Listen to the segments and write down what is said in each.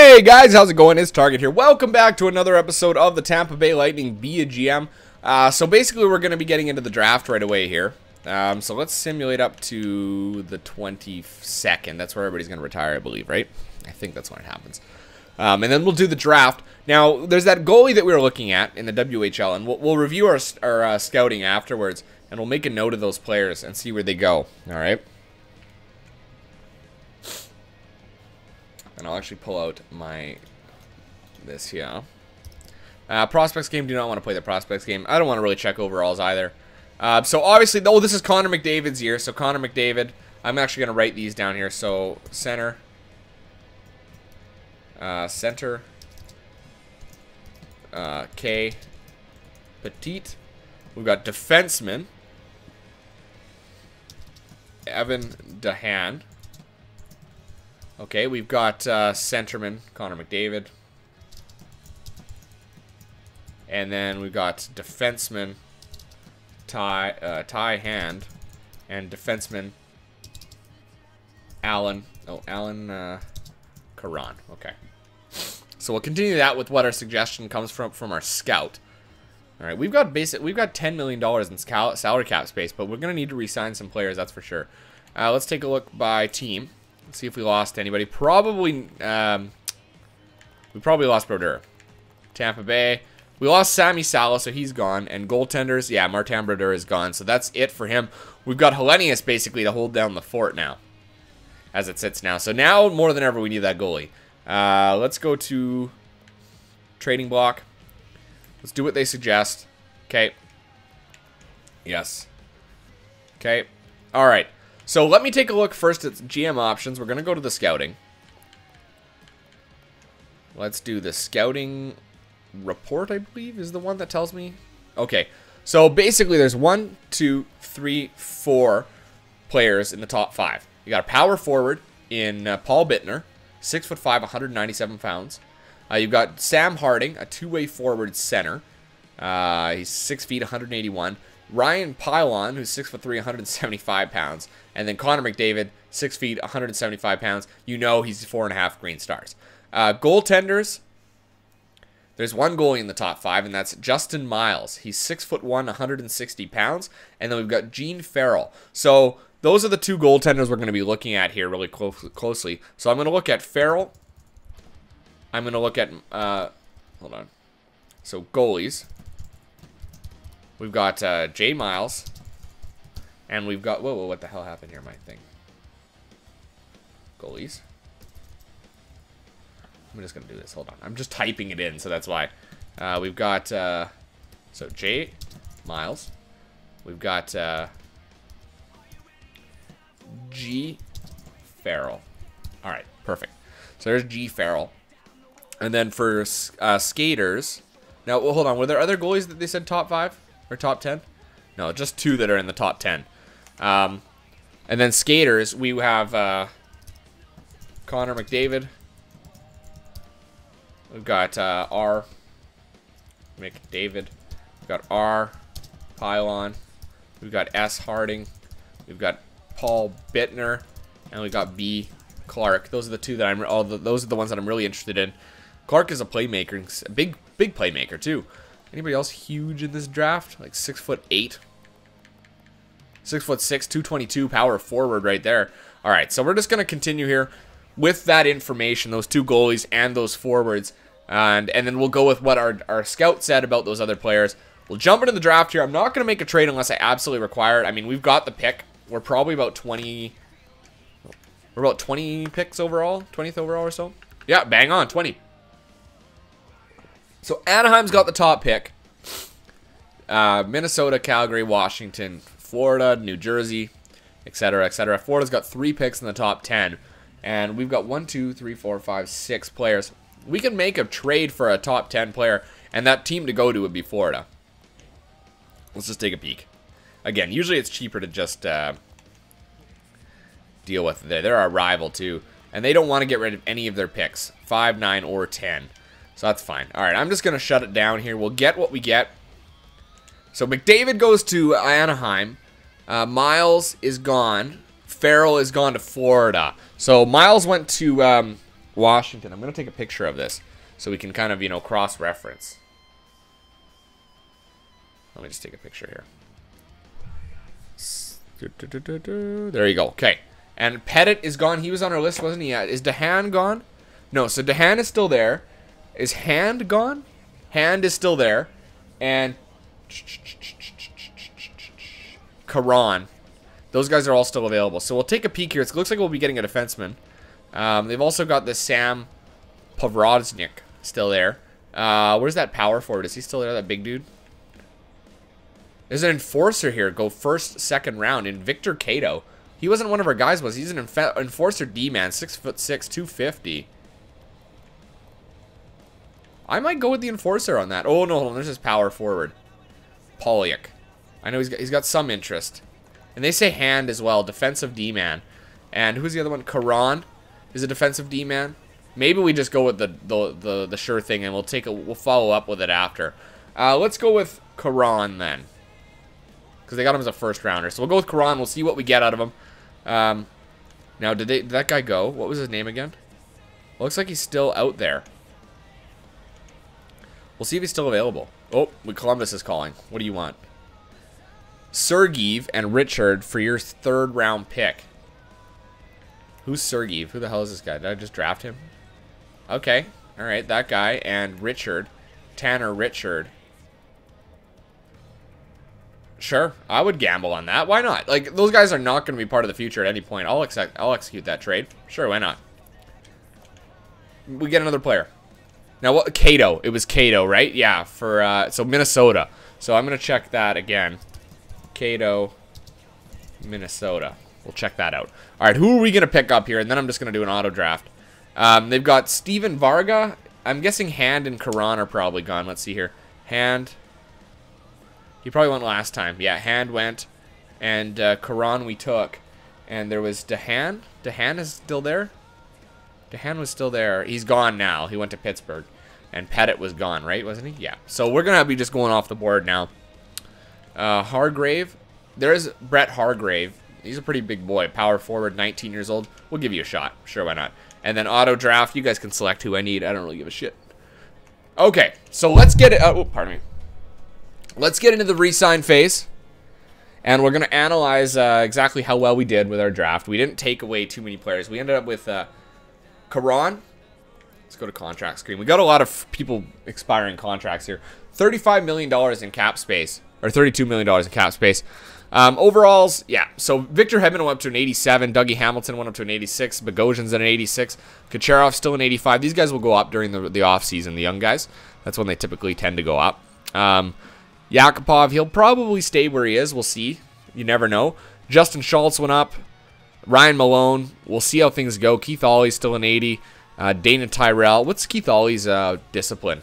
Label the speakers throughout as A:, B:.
A: Hey guys, how's it going? It's Target here. Welcome back to another episode of the Tampa Bay Lightning Be a GM. So basically we're going to be getting into the draft right away here. So let's simulate up to the 22nd. That's where everybody's going to retire, I believe, right? I think that's when it happens. And then we'll do the draft. Now, there's that goalie that we were looking at in the WHL, and we'll review our scouting afterwards, and we'll make a note of those players and see where they go, all right? And I'll actually pull out this here. Prospects game, do not want to play the prospects game. I don't want to really check overalls either. So obviously, this is Connor McDavid's year. So Connor McDavid, I'm actually going to write these down here. So center. K. Petite. We've got defenseman. Evan DeHaan. Okay, we've got centerman, Connor McDavid. And then we've got defenseman, Ty Hand. And defenseman, Alan Caron. Okay. So we'll continue that with what our suggestion comes from our scout. All right, we've got $10 million in salary cap space, but we're going to need to re-sign some players, that's for sure. Let's take a look by team. Let's see if we lost anybody. We probably lost Brodeur. Tampa Bay. We lost Sammy Salo, so he's gone. And goaltenders, yeah, Martin Brodeur is gone. So that's it for him. We've got Hellenius basically to hold down the fort now, as it sits now. So now, more than ever, we need that goalie. Let's go to trading block. Let's do what they suggest. Okay. Yes. Okay. All right. So let me take a look first at GM options. We're going to go to the scouting. Let's do the scouting report, I believe, is the one that tells me. Okay. So basically there's 1, 2, 3, 4 players in the top 5. You got a power forward in Paul Bittner, 6'5", 197 pounds. You've got Sam Harding, a two-way forward center. He's 6 feet, 181. Ryan Pylon, who's 6'3", 175 pounds. And then Connor McDavid, 6 feet, 175 pounds. You know he's 4.5 green stars. Goaltenders, there's one goalie in the top 5, and that's Justin Miles. He's 6'1", 160 pounds. And then we've got Gene Farrell. So those are the two goaltenders we're going to be looking at here really closely. So I'm going to look at Farrell. I'm going to look at, hold on. So goalies. We've got Jay Miles. And we've got, whoa, what the hell happened here, my thing? Goalies. I'm just going to do this, hold on. I'm just typing it in, so that's why. We've got, so Jay Miles. We've got G Farrell. All right, perfect. So there's G Farrell. And then for skaters, now, well, hold on. Were there other goalies that they said top 5 or top 10? No, just 2 that are in the top 10. And then skaters, we have Connor McDavid. We've got R. McDavid. We've got R. Pylon. We've got S. Harding. We've got Paul Bittner. And we've got B. Clark. Those are the 2 that those are the ones that I'm really interested in. Clark is a playmaker, a big playmaker too. Anybody else huge in this draft? Like 6'8", 6'6", 222 power forward right there. All right, so we're just gonna continue here with that information, those 2 goalies and those forwards, and then we'll go with what our scout said about those other players. We'll jump into the draft here. I'm not gonna make a trade unless I absolutely require it. I mean, we've got the pick. We're probably about 20. We're about 20 picks overall, 20th overall or so. Yeah, bang on, 20. So Anaheim's got the top pick. Minnesota, Calgary, Washington, Florida, New Jersey, etc., etc. Florida's got 3 picks in the top 10. And we've got 1, 2, 3, 4, 5, 6 players. We can make a trade for a top 10 player, and that team to go to would be Florida. Let's just take a peek. Again, usually it's cheaper to just deal with it. They're our rival, too. And they don't want to get rid of any of their picks, 5, 9, or 10. So that's fine. All right, I'm just going to shut it down here. We'll get what we get. So McDavid goes to Anaheim. Miles is gone. Farrell is gone to Florida. So Miles went to Washington. I'm going to take a picture of this so we can kind of, you know, cross-reference. Let me just take a picture here. There you go. Okay. And Pettit is gone. He was on our list, wasn't he? Yeah. Is DeHaan gone? No. So DeHaan is still there. Is Hand gone? Hand is still there. And Karan. Those guys are all still available. So we'll take a peek here. It looks like we'll be getting a defenseman. They've also got the Sam Pavrodnik still there. Where's that power forward? Is he still there, that big dude? There's an enforcer here. Go first, second round. In Victor Cato. He wasn't one of our guys, was he? He's an enforcer D-man. 6'6", 250. I might go with the enforcer on that. Oh, no, hold on. There's his power forward. Polyak. I know he's got some interest. And they say Hand as well. Defensive D-man. And who's the other one? Karan is a defensive D-man. Maybe we just go with the sure thing, and we'll follow up with it after. Let's go with Karan then, because they got him as a first rounder. So we'll go with Karan. We'll see what we get out of him. Now, did that guy go? What was his name again? Looks like he's still out there. We'll see if he's still available. Oh, Columbus is calling. What do you want? Sergeyev and Richard for your third round pick. Who's Sergeyev? Who the hell is this guy? Did I just draft him? Okay. All right, that guy and Richard. Tanner Richard. Sure, I would gamble on that. Why not? Like, those guys are not going to be part of the future at any point. I'll execute that trade. Sure, why not? We get another player. Now, what? Cato. It was Cato, right? Yeah, for, so Minnesota. So I'm going to check that again. Cato, Minnesota. We'll check that out. All right, who are we going to pick up here? And then I'm just going to do an auto draft. They've got Steven Varga. I'm guessing Hand and Karan are probably gone. Let's see here. Hand. He probably went last time. Yeah, Hand went. And Karan we took. And there was DeHaan. DeHaan is still there? DeHaan was still there. He's gone now. He went to Pittsburgh. And Pettit was gone, right? Wasn't he? Yeah. So we're going to be just going off the board now. Hargrave. There's Brett Hargrave. He's a pretty big boy. Power forward, 19 years old. We'll give you a shot. Sure, why not? And then auto draft. You guys can select who I need. I don't really give a shit. Okay, so let's get it. Oh, pardon me. Let's get into the re-sign phase. And we're going to analyze exactly how well we did with our draft. We didn't take away too many players. We ended up with Karan. Let's go to contract screen. We got a lot of people expiring contracts here. $35 million in cap space. Or $32 million in cap space. Overalls, yeah. So Victor Hedman went up to an 87. Dougie Hamilton went up to an 86. Bogosian's at an 86. Kucherov's still an 85. These guys will go up during the offseason, the young guys. That's when they typically tend to go up. Yakupov, he'll probably stay where he is. We'll see. You never know. Justin Schultz went up. Ryan Malone. We'll see how things go. Keith Olley's still an 80. Dana Tyrell. What's Keith Olley's discipline?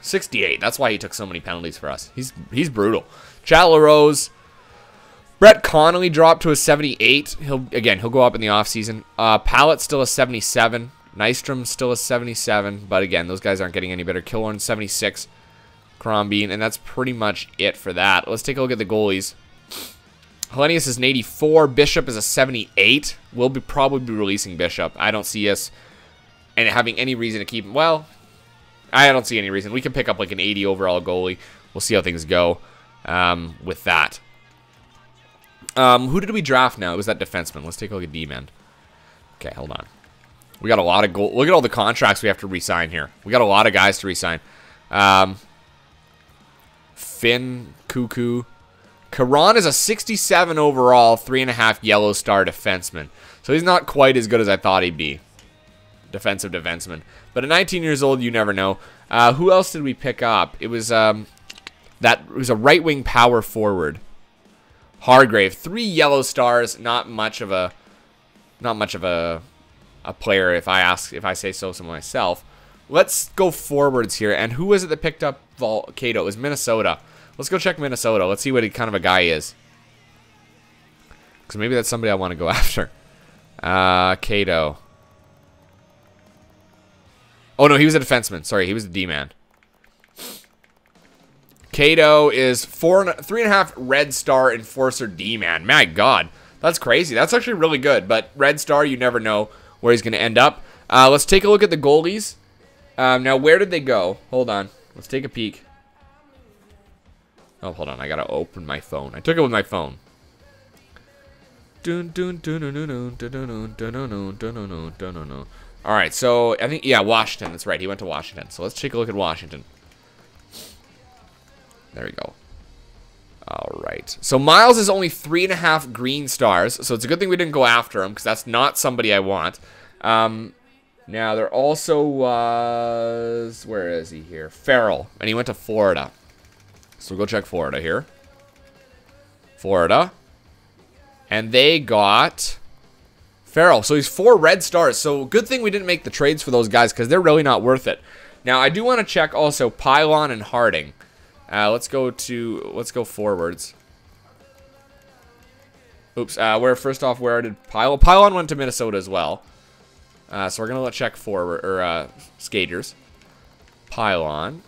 A: 68. That's why he took so many penalties for us. He's brutal. Chad LaRose. Brett Connolly dropped to a 78. He'll go up in the offseason. Pallett's still a 77. Nystrom's still a 77. But again, those guys aren't getting any better. Killorn 76. Crombeen, and that's pretty much it for that. Let's take a look at the goalies. Hellenius is an 84. Bishop is a 78. We'll probably be releasing Bishop. I don't see us and having any reason to keep him. Well, I don't see any reason. We can pick up like an 80 overall goalie. We'll see how things go with that. Who did we draft now? It was that defenseman. Let's take a look at D-man. Okay, hold on. We got a lot of goal. Look at all the contracts we have to re-sign here. We got a lot of guys to re-sign. Finn, Cuckoo. Karan is a 67 overall, 3.5 yellow star defenseman. So he's not quite as good as I thought he'd be. Defensive defenseman. But at 19 years old, you never know. Who else did we pick up? It was a right-wing power forward. Hargrave, 3 yellow stars. Not much of a player if I say so myself. Let's go forwards here. And who was it that picked up Cato? It was Minnesota. Let's go check Minnesota. Let's see what kind of a guy he is. Because maybe that's somebody I want to go after. Cato. Oh, no, he was a defenseman. Sorry, he was a D-man. Cato is 3.5 red star enforcer D-man. My God, that's crazy. That's actually really good. But red star, you never know where he's going to end up. Let's take a look at the goalies. Now, where did they go? Hold on. Let's take a peek. Oh, hold on. I gotta open my phone. I took it with my phone. Alright, so I think, yeah, Washington. That's right. He went to Washington. So let's take a look at Washington. There we go. Alright. So Miles is only 3.5 green stars. So it's a good thing we didn't go after him, because that's not somebody I want. Now, there also was... Where is he here? Farrell. And he went to Florida. So we'll go check Florida here. Florida. And they got Farrell. So he's 4 red stars. So good thing we didn't make the trades for those guys, because they're really not worth it. Now, I do want to check also Pylon and Harding. Let's go forwards. Oops. First off, where did Pylon? Pylon went to Minnesota as well. So we're gonna check forward or skaters. Pylon.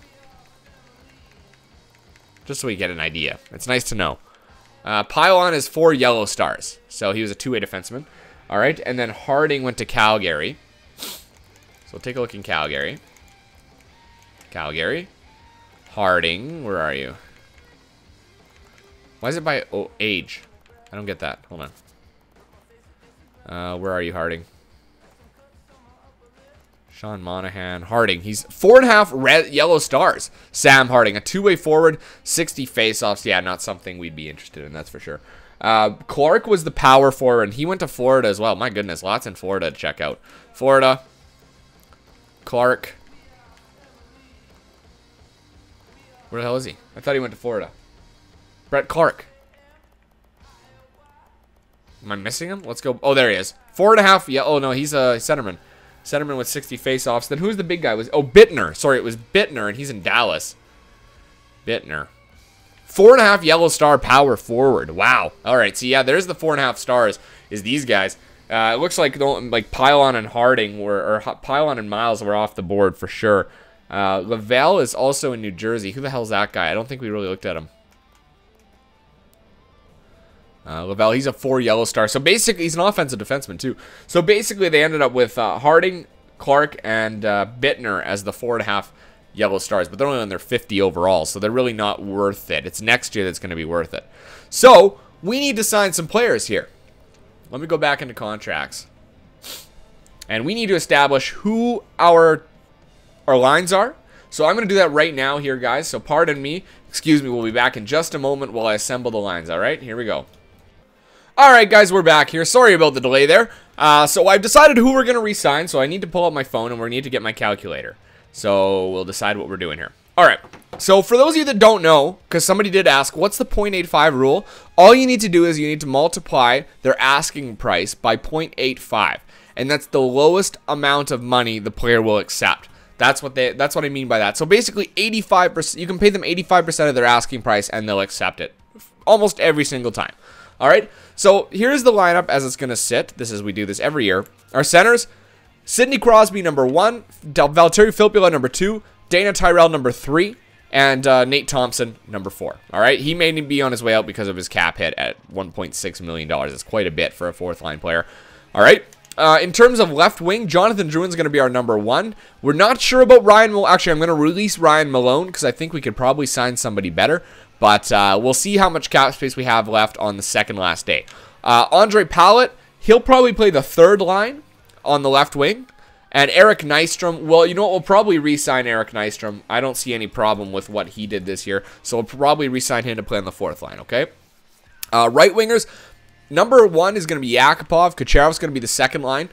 A: Just so we get an idea. It's nice to know. Pylon is 4 yellow stars. So he was a 2-way defenseman. Alright, and then Harding went to Calgary. So we'll take a look in Calgary. Calgary. Harding, where are you? Why is it by age? I don't get that. Hold on. Where are you, Harding? Sean Monahan. Harding. He's 4.5 red, yellow stars. Sam Harding. A 2-way forward. 60 faceoffs. Yeah, not something we'd be interested in. That's for sure. Clark was the power forward, and he went to Florida as well. My goodness. Lots in Florida to check out. Florida. Clark. Where the hell is he? I thought he went to Florida. Brett Clark. Am I missing him? Let's go. Oh, there he is. 4.5. Yeah. Oh, no. He's a centerman. Centerman with 60 faceoffs. Then who's the big guy? Oh, Bittner. Sorry, it was Bittner, and he's in Dallas. Bittner. 4.5 yellow star power forward. Wow. All right. So, yeah, there's the 4.5 stars is these guys. It looks like Pylon and Harding or Pylon and Miles were off the board for sure. Lavelle is also in New Jersey. Who the hell's that guy? I don't think we really looked at him. Lavelle, he's a 4 yellow star. So basically, he's an offensive defenseman too. So basically, they ended up with Harding, Clark, and Bittner as the 4.5 yellow stars. But they're only on their 50 overall, so they're really not worth it. It's next year that's going to be worth it. So we need to sign some players here. Let me go back into contracts. And we need to establish who our lines are. So I'm going to do that right now here, guys. So pardon me. Excuse me. We'll be back in just a moment while I assemble the lines. All right, here we go. All right, guys, we're back here. Sorry about the delay there. So I've decided who we're going to re-sign. So I need to pull up my phone and we need to get my calculator. So we'll decide what we're doing here. All right. So for those of you that don't know, because somebody did ask, what's the 0.85 rule? All you need to do is you need to multiply their asking price by 0.85. And that's the lowest amount of money the player will accept. That's what I mean by that. So basically 85%, you can pay them 85% of their asking price and they'll accept it almost every single time. All right? So here's the lineup as it's going to sit. We do this every year. Our centers, Sidney Crosby number 1, Valtteri Filppula number 2, Dana Tyrell number 3, and Nate Thompson number 4. All right? He may be on his way out because of his cap hit at $1.6 million. It's quite a bit for a 4th line player. All right? In terms of left wing, Jonathan Drouin's going to be our number 1. We're not sure about Ryan Malone. Actually, I'm going to release Ryan Malone because I think we could probably sign somebody better. But we'll see how much cap space we have left on the second last day. Andre Pallett, he'll probably play the 3rd line on the left wing. And Eric Nystrom, well, you know what? We'll probably re-sign Eric Nystrom. I don't see any problem with what he did this year. So we'll probably re-sign him to play on the 4th line, okay? Right wingers. Number 1 is going to be Yakupov. Kucherov's going to be the 2nd line.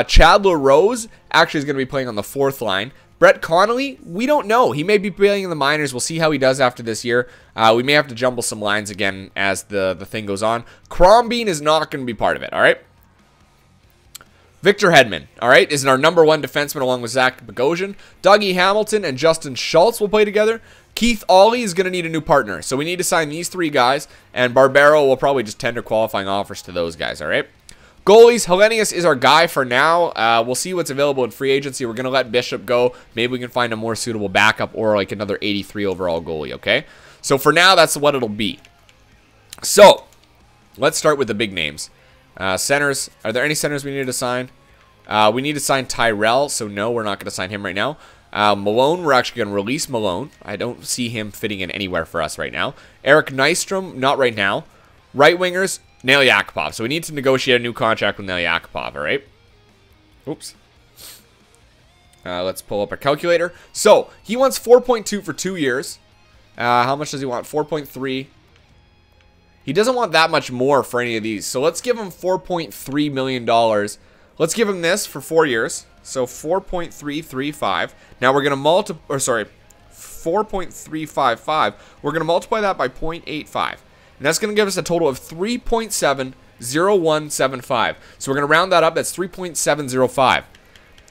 A: Chad LaRose actually is going to be playing on the 4th line. Brett Connolly, we don't know. He may be playing in the minors. We'll see how he does after this year. We may have to jumble some lines again as the thing goes on. Crombeen is not going to be part of it, all right? Victor Hedman, all right, is our number 1 defenseman along with Zach Bogosian. Dougie Hamilton and Justin Schultz will play together. Keith Ollie is going to need a new partner. So we need to sign these 3 guys. And Barbero will probably just tender qualifying offers to those guys, all right? Goalies, Hellenius is our guy for now. We'll see what's available in free agency. We're going to let Bishop go. Maybe we can find a more suitable backup or like another 83 overall goalie, okay? So for now, that's what it'll be. So let's start with the big names. Centers. Are there any centers we need to sign? We need to sign Tyrell, so no, we're not going to sign him right now. Malone, we're actually going to release Malone. I don't see him fitting in anywhere for us right now. Eric Nystrom, not right now. Right wingers, Nail Yakupov. So we need to negotiate a new contract with Nail Yakupov, all right? Oops. Let's pull up our calculator. So, he wants 4.2 for 2 years. How much does he want? 4.3. He doesn't want that much more for any of these. So, let's give him $4.3 million. Let's give him this for 4 years. So, 4.335. Now, we're going to multiply, or sorry, 4.355. We're going to multiply that by 0.85. And that's going to give us a total of 3.70175. So, we're going to round that up. That's 3.705.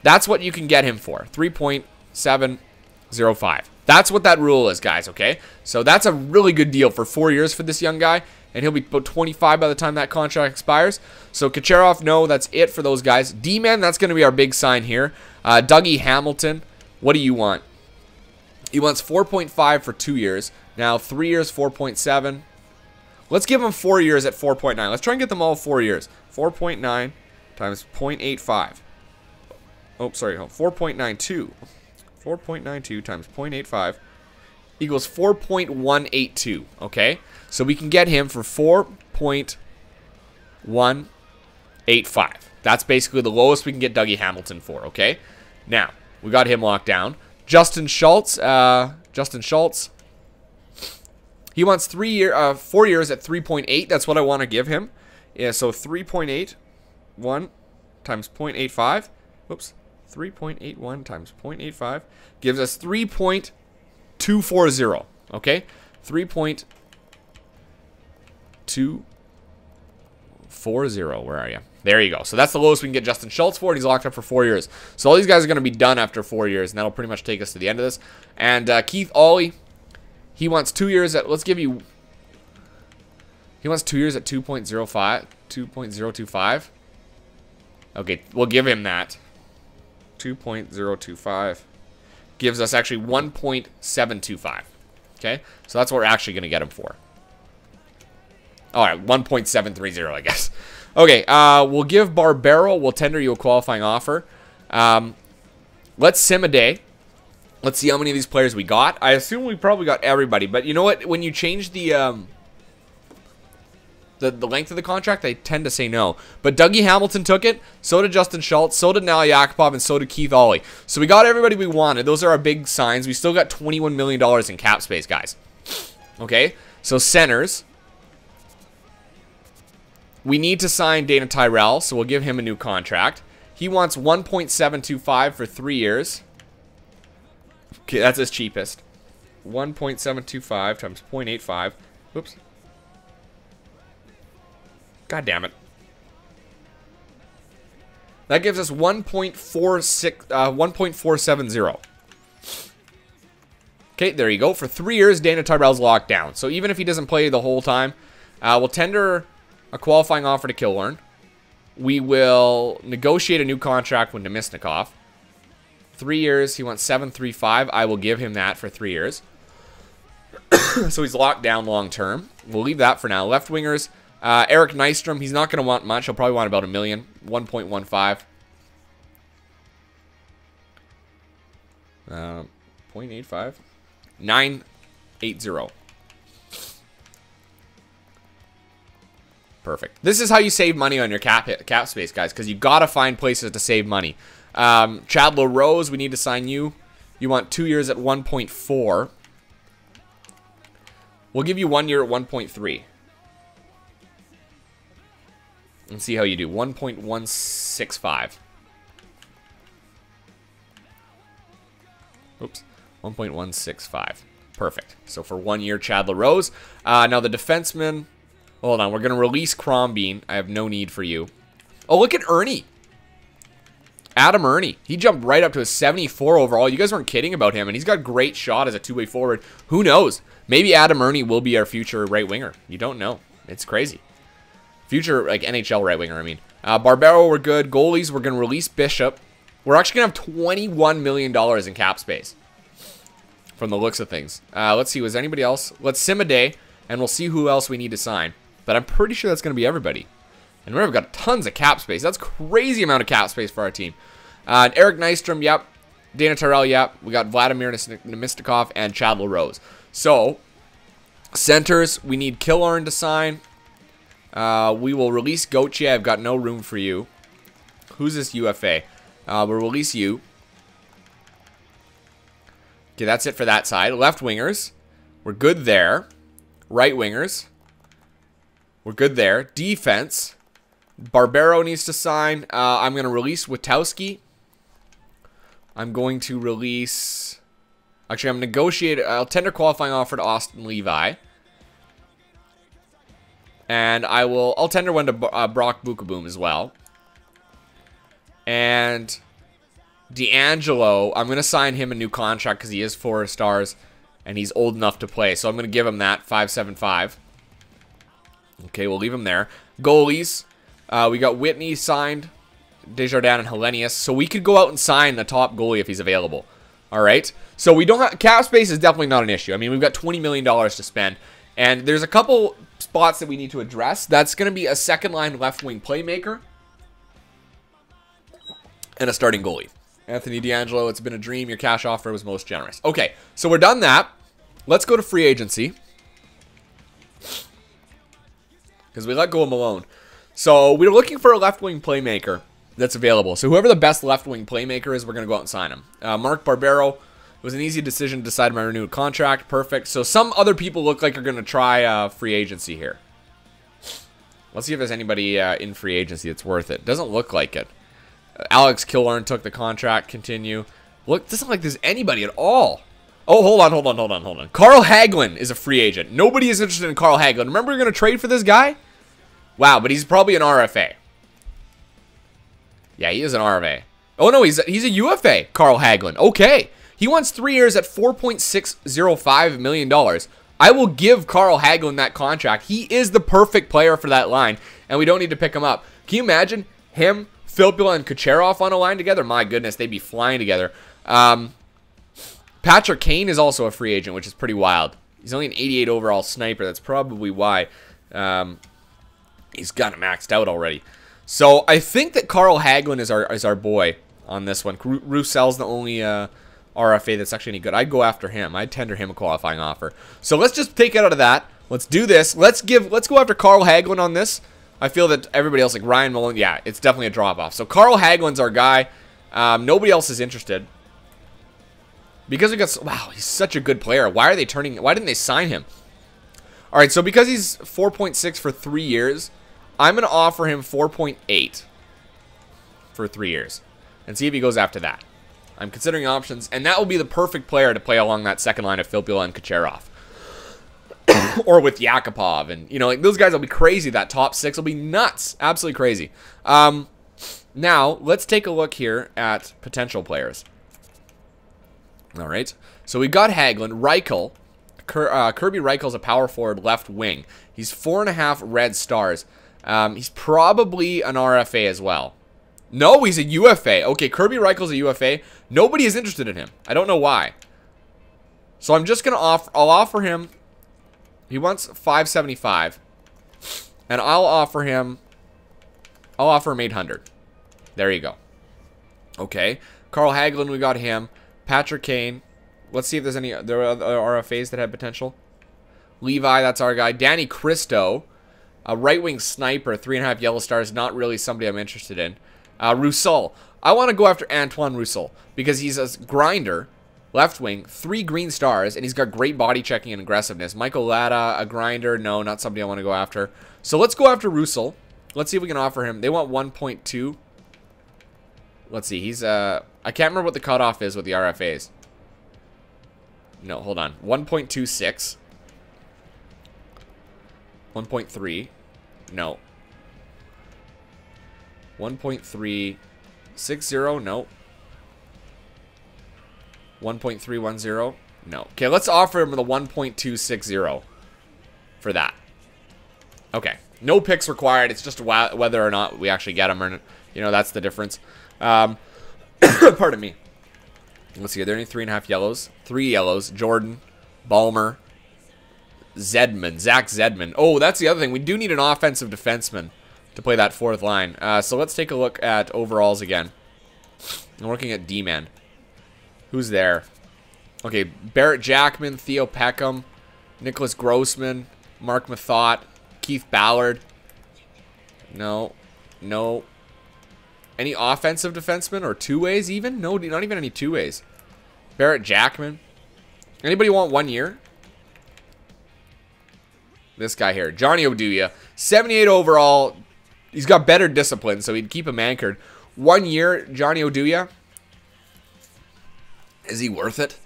A: That's what you can get him for, 3.705. That's what that rule is, guys, okay? So that's a really good deal for 4 years for this young guy, and he'll be about 25 by the time that contract expires. So Kucherov, no, that's it for those guys. D-Man, that's going to be our big sign here. Dougie Hamilton, what do you want? He wants 4.5 for 2 years. Now, 3 years, 4.7. Let's give him 4 years at 4.9. Let's try and get them all 4 years. 4.9 times 0.85. Oh, sorry, 4.92. 4.92 times 0.85 equals 4.182, okay? So we can get him for 4.185. That's basically the lowest we can get Dougie Hamilton for, okay? Now, we got him locked down. Justin Schultz, he wants 4 years at 3.8. That's what I want to give him. Yeah, so 3.81 times 0.85. Oops. 3.81 times 0.85 gives us 3.240. Okay? 3.240. Where are you? There you go. So that's the lowest we can get Justin Schultz for, and he's locked up for 4 years. So all these guys are going to be done after 4 years, and that'll pretty much take us to the end of this. And Keith Ollie, he wants 2 years at, let's give you, he wants 2 years at 2.025. Okay, we'll give him that. 2.025 gives us actually 1.725. Okay, so that's what we're actually going to get him for. All right, 1.730, I guess. Okay, we'll give Barbero. We'll tender you a qualifying offer. Let's sim a day. Let's see how many of these players we got. I assume we probably got everybody, but you know what? When you change the length of the contract, they tend to say no. But Dougie Hamilton took it, so did Justin Schultz, so did Nail Yakupov, and so did Keith Ollie. So we got everybody we wanted. Those are our big signs. We still got $21 million in cap space, guys. Okay, so centers. We need to sign Dana Tyrell, so we'll give him a new contract. He wants 1.725 for 3 years. Okay, that's his cheapest. 1.725 times 0.85. Oops. God damn it. That gives us 1.470. Okay, there you go. For 3 years, Dana Tyrell's locked down. So even if he doesn't play the whole time, we'll tender a qualifying offer to Killorn. We will negotiate a new contract with Nemesnikov. 3 years, he wants 735. I will give him that for 3 years. So he's locked down long term. We'll leave that for now. Left wingers. Eric Nystrom, he's not going to want much. He'll probably want about $1 million. 1.15. 0.85. 980. Perfect. This is how you save money on your cap space, guys, because you got to find places to save money. Chad LaRose, we need to sign you. You want 2 years at 1.4. We'll give you 1 year at 1.3. And see how you do. 1.165. Oops. 1.165. Perfect. So for 1 year, Chad LaRose. Now the defenseman. Hold on. We're going to release Crombean. I have no need for you. Oh, look at Ernie. Adam Ernie. He jumped right up to a 74 overall. You guys weren't kidding about him. And he's got a great shot as a two-way forward. Who knows? Maybe Adam Ernie will be our future right winger. You don't know. It's crazy. Future, like, NHL right winger, I mean. Barbero, we're good. Goalies, we're going to release Bishop. We're actually going to have $21 million in cap space. From the looks of things. Let's see, was there anybody else? Let's sim a day, and we'll see who else we need to sign. But I'm pretty sure that's going to be everybody. And remember, we've got tons of cap space. That's crazy amount of cap space for our team. Eric Nystrom, yep. Dana Tyrell, yep. We got Vladimir Nemistikov and Chad LaRose. So, centers, we need Killorn to sign. We will release Gauthier. I've got no room for you. Who's this UFA? We'll release you. Okay, that's it for that side. Left wingers. We're good there. Right wingers. We're good there. Defense. Barbero needs to sign. I'm going to release Witowski. I'm going to release... Actually, I'm negotiating... I'll tender qualifying offer to Austin Levi. And I'll tender one to Brock Bukaboom as well. And D'Angelo, I'm going to sign him a new contract because he is 4 stars and he's old enough to play. So I'm going to give him that 5.75. Okay, we'll leave him there. Goalies, we got Whitney signed, Desjardins and Hellenius. So we could go out and sign the top goalie if he's available. All right. So we don't have cap space is definitely not an issue. I mean, we've got $20 million to spend. And there's a couple spots that we need to address. That's going to be a second line left wing playmaker and a starting goalie. Anthony D'Angelo, it's been a dream. Your cash offer was most generous. Okay, so we're done that. Let's go to free agency. Because we let go of Malone. So we're looking for a left wing playmaker that's available. So whoever the best left wing playmaker is, we're going to go out and sign him. Mark Barbero. It was an easy decision to decide my renewed contract. Perfect. So some other people look like are going to try free agency here. Let's see if there's anybody in free agency that's worth it. Doesn't look like it. Alex Killorn took the contract. Continue. Look, doesn't look like there's anybody at all. Oh, hold on. Carl Hagelin is a free agent. Nobody is interested in Carl Hagelin. Remember you're going to trade for this guy? Wow, but he's probably an RFA. Yeah, he is an RFA. Oh, no, he's a UFA, Carl Hagelin. Okay. He wants 3 years at $4.605 million. I will give Carl Hagelin that contract. He is the perfect player for that line, and we don't need to pick him up. Can you imagine him, Filppula, and Kucherov on a line together? My goodness, they'd be flying together. Patrick Kane is also a free agent, which is pretty wild. He's only an 88 overall sniper. That's probably why he's got it maxed out already. So I think that Carl Hagelin is our boy on this one. Roussel's the only... RFA that's actually any good. I'd go after him. I'd tender him a qualifying offer. So let's just take it out of that. Let's do this. Let's go after Carl Hagelin on this. I feel that everybody else, like Ryan Malone, yeah, it's definitely a drop-off. So Carl Hagelin's our guy. Nobody else is interested. Because we got... Wow, he's such a good player. Why didn't they sign him? All right, so because he's 4.6 for 3 years, I'm going to offer him 4.8 for 3 years. And see if he goes after that. I'm considering options, and that will be the perfect player to play along that second line of Filppula and Kucherov. Or with Yakupov, and, you know, like, those guys will be crazy. That top 6 will be nuts. Absolutely crazy. Now, let's take a look here at potential players. All right. So we got Hagelin. Reichel. Kirby Reichel's a power forward left wing. He's 4.5 red stars. He's probably an RFA as well. No, he's a UFA. Okay, Kirby Reichel's a UFA. Nobody is interested in him. I don't know why. So I'm just going to I'll offer him. He wants 575. And I'll offer him 800. There you go. Okay. Carl Hagelin, we got him. Patrick Kane. Let's see if there's any other RFAs that have potential. Levi, that's our guy. Danny Cristo, a right-wing sniper, 3.5 yellow stars. Not really somebody I'm interested in. Roussel. I want to go after Antoine Roussel because he's a grinder, left wing, 3 green stars, and he's got great body checking and aggressiveness. Michael Latta, a grinder. No, not somebody I want to go after. So let's go after Roussel. Let's see if we can offer him. They want 1.2. Let's see. He's I can't remember what the cutoff is with the RFAs. No, hold on. 1.26. 1.3. No. 1.360. No. 1.310. No. Okay, let's offer him the 1.260 for that. Okay. No picks required. It's just whether or not we actually get him, or, you know, that's the difference. Pardon me. Let's see. Are there any 3.5 yellows? 3 yellows. Jordan, Balmer, Zach Zedman. Oh, that's the other thing. We do need an offensive defenseman to play that fourth line. So let's take a look at overalls again. I'm looking at D-men. Who's there? Okay, Barrett Jackman, Theo Peckham, Nicholas Grossman, Mark Mathot, Keith Ballard. No. No. Any offensive defensemen or two-ways even? No, not even any two-ways. Barrett Jackman. Anybody want 1 year? This guy here. Johnny Oduya. 78 overall. He's got better discipline, so he'd keep him anchored. 1 year, Johnny Oduya. Is he worth it?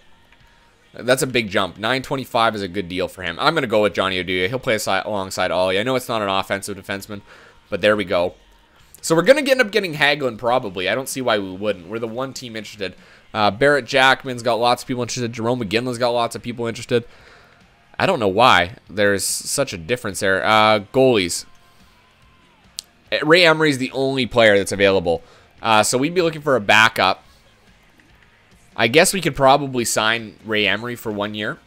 A: That's a big jump. $9.25 is a good deal for him. I'm going to go with Johnny Oduya. He'll play alongside Ollie. I know it's not an offensive defenseman, but there we go. So we're going to end up getting Hagelin probably. I don't see why we wouldn't. We're the one team interested. Barrett Jackman's got lots of people interested. Jerome McGinley's got lots of people interested. I don't know why there's such a difference there. Goalies. Ray Emery's the only player that's available. So we'd be looking for a backup. I guess we could probably sign Ray Emery for 1 year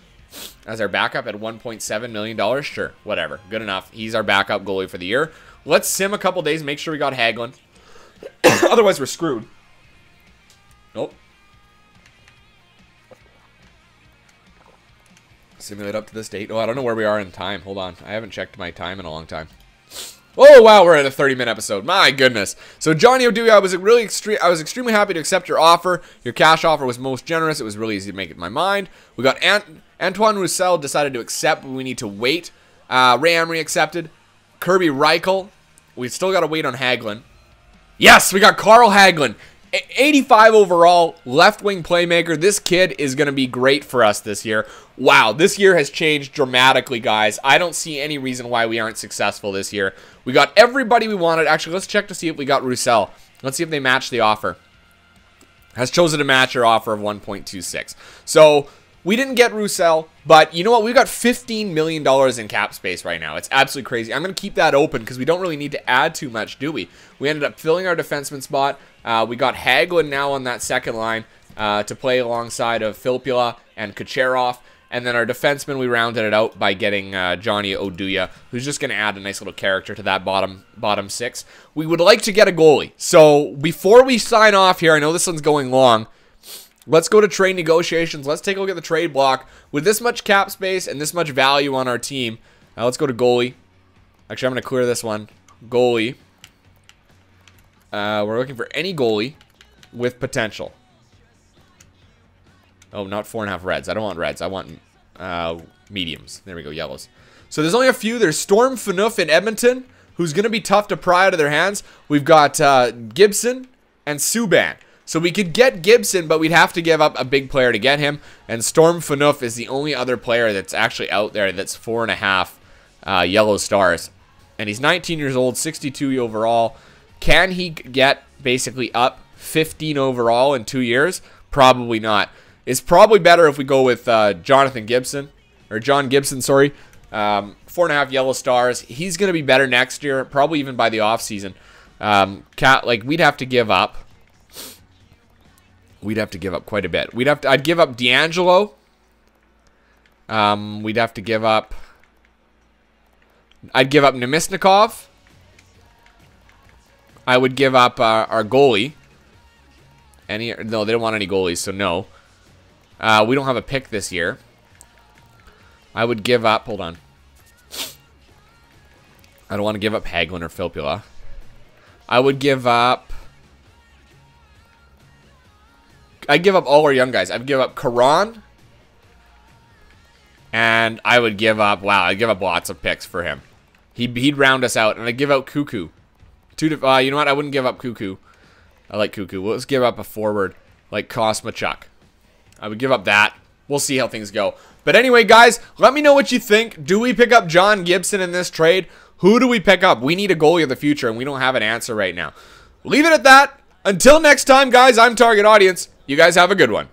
A: as our backup at $1.7 million. Sure, whatever. Good enough. He's our backup goalie for the year. Let's sim a couple days, make sure we got Hagelin. Otherwise, we're screwed. Nope. Simulate up to this date. Oh, I don't know where we are in time. Hold on. I haven't checked my time in a long time. Oh, wow, we're at a 30-minute episode. My goodness. So, Johnny Oduya, I was extremely happy to accept your offer. Your cash offer was most generous. It was really easy to make it in my mind. We got Antoine Roussel decided to accept, but we need to wait. Ray Emery accepted. Kirby Reichel. We've still got to wait on Hagelin. Yes, we got Carl Hagelin. 85 overall, left-wing playmaker. This kid is going to be great for us this year. Wow, this year has changed dramatically, guys. I don't see any reason why we aren't successful this year. We got everybody we wanted. Actually, let's check to see if we got Roussel. Let's see if they match the offer. Has chosen to match your offer of 1.26. So, we didn't get Roussel, but you know what? We've got $15 million in cap space right now. It's absolutely crazy. I'm going to keep that open because we don't really need to add too much, do we? We ended up filling our defenseman spot. We got Hagelin now on that second line to play alongside of Filppula and Kucherov. And then our defenseman, we rounded it out by getting Johnny Oduya, who's just going to add a nice little character to that bottom six. We would like to get a goalie. So before we sign off here, I know this one's going long. Let's go to trade negotiations. Let's take a look at the trade block. With this much cap space and this much value on our team, let's go to goalie. Actually, I'm going to clear this one. Goalie. We're looking for any goalie with potential. Oh, not 4.5 reds. I don't want reds. I want mediums. There we go, yellows. So there's only a few. There's Storm Phaneuf in Edmonton, who's going to be tough to pry out of their hands. We've got Gibson and Subban. So we could get Gibson, but we'd have to give up a big player to get him. And Storm Phaneuf is the only other player that's actually out there that's 4.5 yellow stars. And he's 19 years old, 62 overall. Can he get basically up 15 overall in 2 years? Probably not. It's probably better if we go with Jonathan Gibson. Or John Gibson, sorry. 4.5 yellow stars. He's going to be better next year, probably even by the offseason. We'd have to give up. We'd have to give up quite a bit. I'd give up D'Angelo. We'd have to give up. I'd give up Nemesnikov. I would give up our goalie. No, they don't want any goalies, so no. We don't have a pick this year. I would give up. Hold on. I don't want to give up Hagelin or Filppula. I would give up. I'd give up all our young guys. I'd give up Karan. And I would give up, wow, I'd give up lots of picks for him. He'd round us out. And I'd give out Cuckoo. You know what? I wouldn't give up Cuckoo. I like Cuckoo. Well, let's give up a forward like Kosmachuk. I would give up that. We'll see how things go. But anyway, guys, let me know what you think. Do we pick up John Gibson in this trade? Who do we pick up? We need a goalie of the future, and we don't have an answer right now. Leave it at that. Until next time, guys, I'm Target Audience. You guys have a good one.